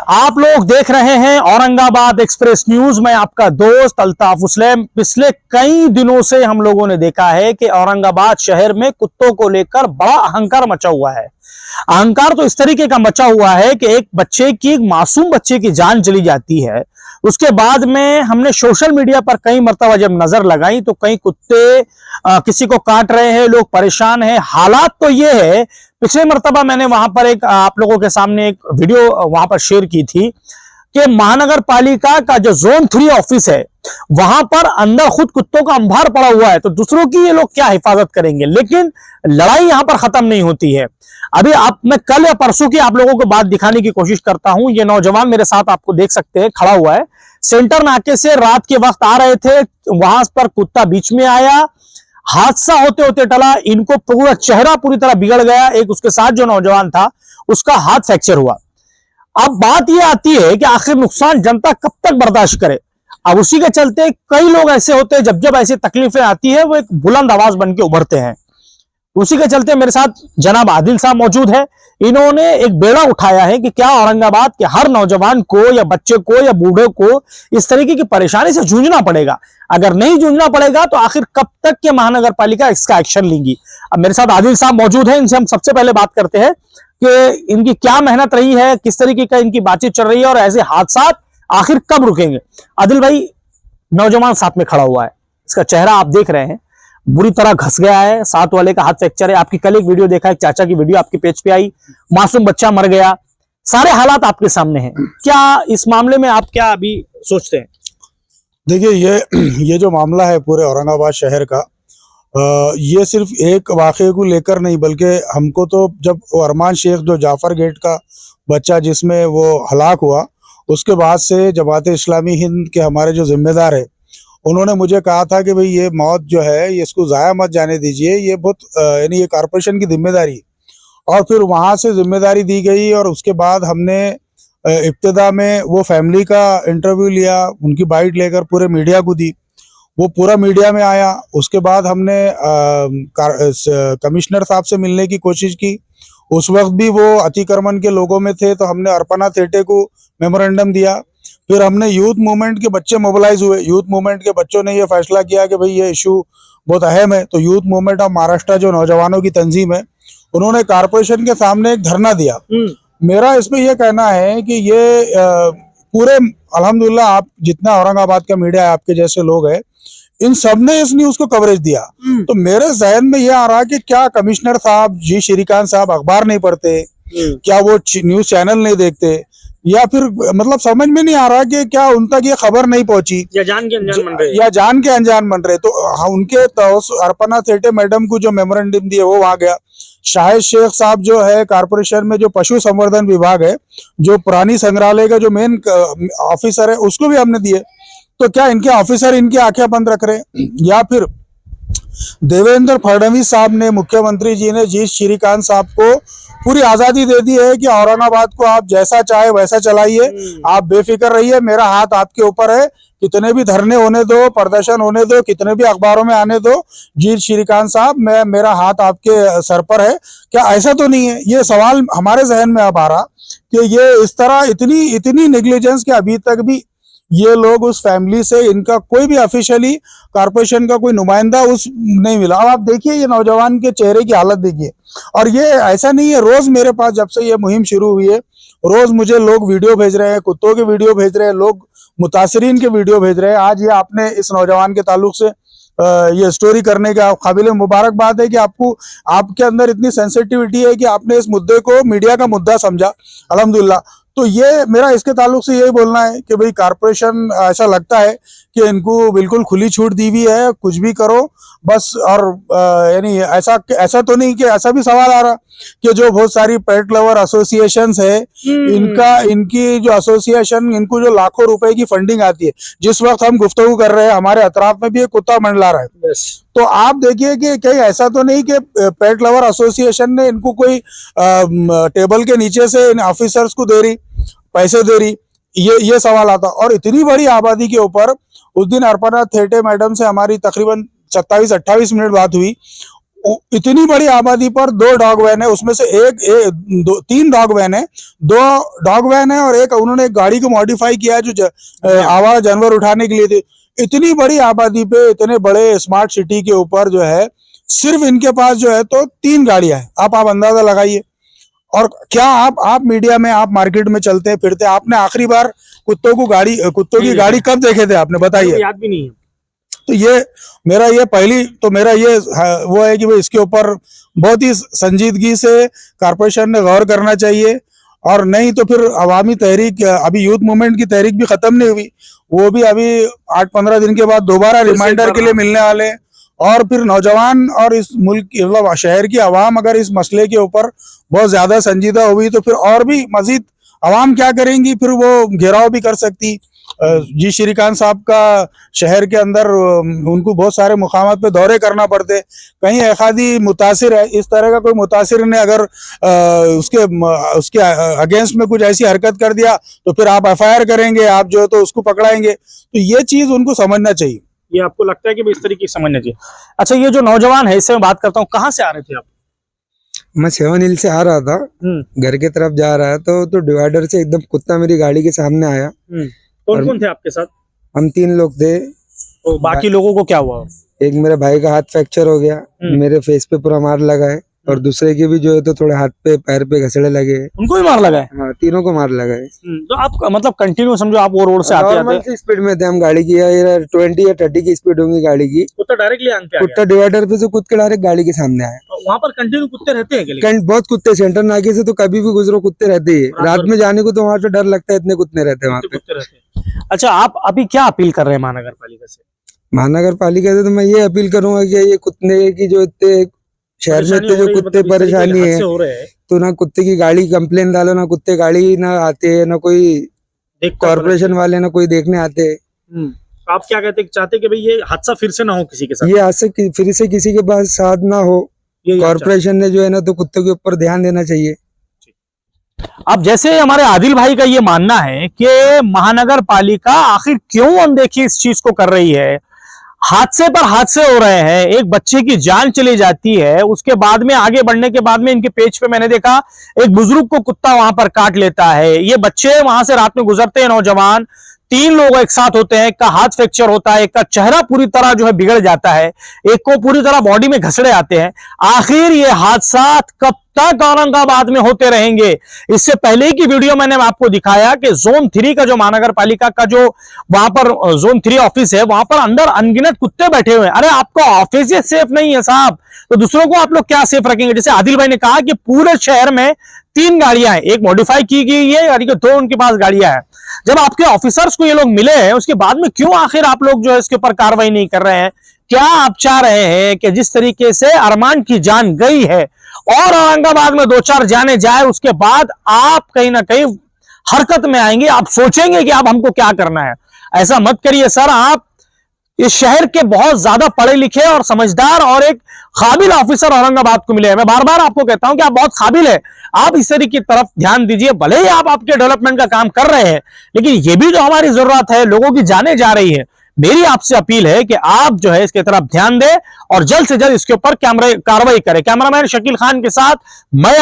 आप लोग देख रहे हैं औरंगाबाद एक्सप्रेस न्यूज में आपका दोस्त अल्ताफ हुसैन। पिछले कई दिनों से हम लोगों ने देखा है कि औरंगाबाद शहर में कुत्तों को लेकर बड़ा अहंकार मचा हुआ है। अहंकार तो इस तरीके का मचा हुआ है कि एक मासूम बच्चे की जान चली जाती है, उसके बाद में हमने सोशल मीडिया पर कई मर्तबा जब नजर लगाई तो कई कुत्ते किसी को काट रहे हैं, लोग परेशान हैं। हालात तो ये है, पिछले मर्तबा मैंने वहां पर आप लोगों के सामने एक वीडियो वहां पर शेयर की थी कि महानगर पालिका का जो जोन 3 ऑफिस है वहां पर अंदर खुद कुत्तों का अंबार पड़ा हुआ है, तो दूसरों की ये लोग क्या हिफाजत करेंगे। लेकिन लड़ाई यहां पर खत्म नहीं होती है। अभी मैं कल या परसों की आप लोगों को बात दिखाने की कोशिश करता हूं। ये नौजवान मेरे साथ आपको देख सकते हैं खड़ा हुआ है, सेंटर नाके से रात के वक्त आ रहे थे, वहां पर कुत्ता बीच में आया, हादसा होते होते टला, इनको पूरा चेहरा पूरी तरह बिगड़ गया। एक उसके साथ जो नौजवान था उसका हाथ फ्रैक्चर हुआ। अब बात यह आती है कि आखिर नुकसान जनता कब तक बर्दाश्त करे। अब उसी के चलते कई लोग ऐसे होते हैं, जब ऐसी तकलीफें आती है वो एक बुलंद आवाज बन के उभरते हैं। उसी के चलते मेरे साथ जनाब आदिल साहब मौजूद है। इन्होंने एक बेड़ा उठाया है कि क्या औरंगाबाद के हर नौजवान को या बच्चे को या बूढ़े को इस तरीके की परेशानी से जूझना पड़ेगा। अगर नहीं जूझना पड़ेगा तो आखिर कब तक के महानगर पालिका इसका एक्शन लेंगी। अब मेरे साथ आदिल साहब मौजूद हैं, इनसे हम सबसे पहले बात करते हैं कि इनकी क्या मेहनत रही है, किस तरीके का इनकी बातचीत चल रही है और ऐसे हादसा आखिर कब रुकेंगे। आदिल भाई, नौजवान साथ में खड़ा हुआ है, इसका चेहरा आप देख रहे हैं, बुरी तरह घस गया है, साथ वाले का हाथ फ्रैक्चर है। आपकी कल एक वीडियो देखा, एक चाचा की वीडियो आपके पेज पे आई, मासूम बच्चा मर गया, सारे हालात आपके सामने हैं। क्या इस मामले में आप क्या अभी सोचते हैं? देखिए, ये जो मामला है पूरे औरंगाबाद शहर का, ये सिर्फ एक वाक़े को लेकर नहीं, बल्कि हमको तो जब वो अरमान शेख जो जाफर गेट का बच्चा जिसमें वो हलाक हुआ, उसके बाद से जमात इस्लामी हिंद के हमारे जो जिम्मेदार है उन्होंने मुझे कहा था कि भाई ये मौत जो है ये इसको ज़ाया मत जाने दीजिए, ये बहुत यानी ये कॉरपोरेशन की जिम्मेदारी है। और फिर वहाँ से जिम्मेदारी दी गई और उसके बाद हमने इब्तिदा में वो फैमिली का इंटरव्यू लिया, उनकी बाइट लेकर पूरे मीडिया को दी, वो पूरा मीडिया में आया। उसके बाद हमने कमिश्नर साहब से मिलने की कोशिश की, उस वक्त भी वो अतिक्रमण के लोगों में थे, तो हमने अर्पणा थेटे को मेमोरेंडम दिया। फिर हमने यूथ मूवमेंट के बच्चे मोबिलाइज हुए, यूथ मूवमेंट के बच्चों ने ये फैसला किया कि भाई ये इशू बहुत अहम है, तो यूथ मूवमेंट ऑफ महाराष्ट्र जो नौजवानों की तंजीम है उन्होंने कारपोरेशन के सामने एक धरना दिया। मेरा इसमें यह कहना है कि ये पूरे अल्हम्दुलिल्लाह आप जितना औरंगाबाद का मीडिया है, आपके जैसे लोग हैं, इन सब ने इस न्यूज को कवरेज दिया। तो मेरे जहन में यह आ रहा है कि क्या कमिश्नर साहब जी श्रीकांत साहब अखबार नहीं पढ़ते, क्या वो न्यूज चैनल नहीं देखते, या फिर मतलब समझ में नहीं आ रहा कि क्या उन तक ये खबर नहीं पहुंची या जान के अनजान बन रहे। तो उनके अर्पणा थेटे मैडम को जो मेमोरेंडम दिए वो वहां गया। शाहिद शेख साहब जो है कारपोरेशन में जो पशु संवर्धन विभाग है, जो पुरानी संग्रहालय का जो मेन ऑफिसर है, उसको भी हमने दिए। तो क्या इनके ऑफिसर इनकी आंखें बंद रख रहे? या फिर देवेंद्र फडणवीस साहब ने, मुख्यमंत्री जी ने जी श्रीकांत साहब को पूरी आजादी दे दी है कि औरंगाबाद को आप जैसा चाहे वैसा चलाइए, आप बेफिक्र रहिए, मेरा हाथ आपके ऊपर है, कितने भी धरने होने दो, प्रदर्शन होने दो, कितने भी अखबारों में आने दो, जी श्रीकांत साहब मेरा हाथ आपके सर पर है। क्या ऐसा तो नहीं है? ये सवाल हमारे जहन में अब आ रहा कि ये इस तरह इतनी नेग्लिजेंस कि अभी तक भी ये लोग उस फैमिली से, इनका कोई भी ऑफिशियली कारपोरेशन का कोई नुमाइंदा उस नहीं मिला। अब आप देखिए ये नौजवान के चेहरे की हालत देखिए। और ये ऐसा नहीं है, रोज मेरे पास जब से ये मुहिम शुरू हुई है, रोज मुझे लोग वीडियो भेज रहे हैं, कुत्तों के वीडियो भेज रहे हैं, लोग मुतासरीन के वीडियो भेज रहे हैं। आज ये आपने इस नौजवान के ताल्लुक से ये स्टोरी करने का काबिल मुबारक बात है कि आपके अंदर इतनी सेंसिटिविटी है कि आपने इस मुद्दे को मीडिया का मुद्दा समझा, अल्हम्दुलिल्लाह। तो ये मेरा इसके ताल्लुक से यही बोलना है कि भाई कारपोरेशन, ऐसा लगता है कि इनको बिल्कुल खुली छूट दी हुई है, कुछ भी करो बस। और यानी ऐसा तो नहीं कि ऐसा भी सवाल आ रहा कि जो बहुत सारी पेट लवर एसोसिएशंस है, इनकी जो एसोसिएशन, इनको जो लाखों रुपए की फंडिंग आती है, जिस वक्त हम गुफ्तगू कर रहे हैं हमारे अतराफ में भी एक कुत्ता मंडला रहा है। तो आप देखिए कि कहीं ऐसा तो नहीं कि पेट लवर एसोसिएशन ने इनको कोई टेबल के नीचे से इन ऑफिसर्स को दे रही, पैसे दे रही, ये सवाल आता। और इतनी बड़ी आबादी के ऊपर उस दिन अर्पणा थेटे मैडम से हमारी तकरीबन 27-28 मिनट बात हुई। इतनी बड़ी आबादी पर 2 डॉग वैन है, उसमें से तीन डॉग वैन है, 2 डॉग वैन है और एक उन्होंने एक गाड़ी को मॉडिफाई किया है जो आवारा जानवर उठाने के लिए थी। इतनी बड़ी आबादी पे इतने बड़े स्मार्ट सिटी के ऊपर जो है सिर्फ इनके पास जो है तो 3 गाड़ियां हैं। आप अंदाजा लगाइए। और क्या आप मीडिया में, आप मार्केट में चलते फिरते, आपने आखिरी बार कुत्तों की गाड़ी कब देखे थे आपने, बताइए। याद भी नहीं है। तो मेरा ये वो है कि भाई इसके ऊपर बहुत ही संजीदगी से कारपोरेशन ने गौर करना चाहिए। और नहीं तो फिर अवामी तहरीक, अभी यूथ मूवमेंट की तहरीक भी खत्म नहीं हुई, वो भी अभी 8-15 दिन के बाद दोबारा रिमाइंडर के लिए मिलने वाले हैं। और फिर नौजवान और इस मुल्क की, मतलब शहर की आवाम अगर इस मसले के ऊपर बहुत ज्यादा संजीदा हुई तो फिर और भी मजीद आवाम क्या करेंगी, फिर वो घेराव भी कर सकती। जी श्रीकांत साहब का शहर के अंदर उनको बहुत सारे मुकामात पे दौरे करना पड़ते, कहीं एक आधी मुतासिर है, इस तरह का कोई मुतासिर ने अगर उसके अगेंस्ट में कुछ ऐसी हरकत कर दिया तो फिर आप FIR करेंगे, आप जो है तो उसको पकड़ाएंगे। तो ये चीज उनको समझना चाहिए। ये आपको लगता है कि इस तरीके से समझना चाहिए? अच्छा, ये जो नौजवान है, इससे मैं बात करता हूँ, कहाँ से आ रहे थे आप? मैं 7 हिल से आ रहा था, घर की तरफ जा रहा था तो डिवाइडर से एकदम कुत्ता मेरी गाड़ी के सामने आया। कौन कौन थे आपके साथ? हम 3 लोग थे। तो बाकी लोगों को क्या हुआ? एक मेरे भाई का हाथ फ्रैक्चर हो गया, मेरे फेस पे पूरा मार लगा है, और दूसरे के भी जो है तो थोड़े हाथ पे पैर पे घसड़े लगे। उनको भी मार लगा है? हाँ, तीनों को मार लगा है। तो आप मतलब कंटिन्यू समझो, आप वो रोड से आते स्पीड में थे हम, गाड़ी की 20 या 30 की स्पीड होंगी गाड़ी की। कुत्ता डायरेक्टली आगे कुत्ता डिवाइडर पे से कूद के डायरेक्ट गाड़ी के सामने आया। तो वहाँ पर कंटिन्यू कुत्ते रहते हैं? बहुत कुत्ते, सेंटर नाके से तो कभी भी गुजरो कुत्ते रहते हैं। रात में जाने को तो वहाँ से डर लगता है, इतने कुत्ते रहते हैं वहाँ पे। अच्छा, आप अभी क्या अपील कर रहे हैं महानगर पालिका से? महानगर पालिका से तो मैं ये अपील करूंगा कि ये कुत्ते की जो इतने शहर में इतने जो कुत्ते परेशानी है, तो ना कुत्ते की गाड़ी कंप्लेन डालो, ना कुत्ते गाड़ी ना आते हैं, ना कोई कॉर्पोरेशन वाले ना कोई देखने आते हैं। आप क्या चाहते कि भाई ये हादसा फिर से ना हो किसी के साथ? ये हादसा फिर से किसी के पास साथ ना हो। कॉर्पोरेशन ने जो है ना तो कुत्तों के ऊपर ध्यान देना चाहिए। अब जैसे हमारे आदिल भाई का ये मानना है कि महानगर पालिका आखिर क्यों अनदेखी इस चीज को कर रही है, हादसे पर हादसे हो रहे हैं, एक बच्चे की जान चली जाती है, उसके बाद में आगे बढ़ने के बाद में इनके पेज पे मैंने देखा एक बुजुर्ग को कुत्ता वहां पर काट लेता है। ये बच्चे वहां से रात में गुजरते हैं, नौजवान 3 लोग एक साथ होते हैं, एक का हाथ फ्रैक्चर होता है, एक का चेहरा पूरी तरह जो है बिगड़ जाता है, एक को पूरी तरह बॉडी में घसड़े आते हैं। आखिर ये हादसा कब तक औरंगाबाद में होते रहेंगे? इससे पहले की वीडियो मैंने आपको दिखाया कि जोन 3 का जो महानगर पालिका का जो वहां पर जोन 3 ऑफिस है, वहां पर अंदर अनगिनत कुत्ते बैठे हुए हैं। अरे आपका ऑफिस ही सेफ नहीं है साहब, तो दूसरों को आप लोग क्या सेफ रखेंगे? जैसे आदिल भाई ने कहा कि पूरे शहर में 3 गाड़ियां हैं, एक मॉडिफाई की गई है, यानी कि 2 उनके पास गाड़ियां हैं। जब आपके ऑफिसर्स को ये लोग मिले हैं, उसके बाद में क्यों आखिर आप लोग जो है इसके ऊपर कार्रवाई नहीं कर रहे हैं? क्या आप चाह रहे हैं कि जिस तरीके से अरमान की जान गई है और औरंगाबाद में 2-4 जाने जाए, उसके बाद आप कहीं ना कहीं हरकत में आएंगे, आप सोचेंगे कि अब हमको क्या करना है? ऐसा मत करिए सर। आप इस शहर के बहुत ज्यादा पढ़े लिखे और समझदार और एक काबिल ऑफिसर औरंगाबाद को मिले हैं। मैं बार बार आपको कहता हूं कि आप बहुत काबिल है, आप इस तरीके की तरफ ध्यान दीजिए। भले ही आप आपके डेवलपमेंट का काम कर रहे हैं, लेकिन ये भी जो हमारी जरूरत है, लोगों की जाने जा रही है। मेरी आपसे अपील है कि आप जो है इसकी तरफ ध्यान दें और जल्द से जल्द इसके ऊपर कार्रवाई करें। कैमरामैन शकील खान के साथ मैं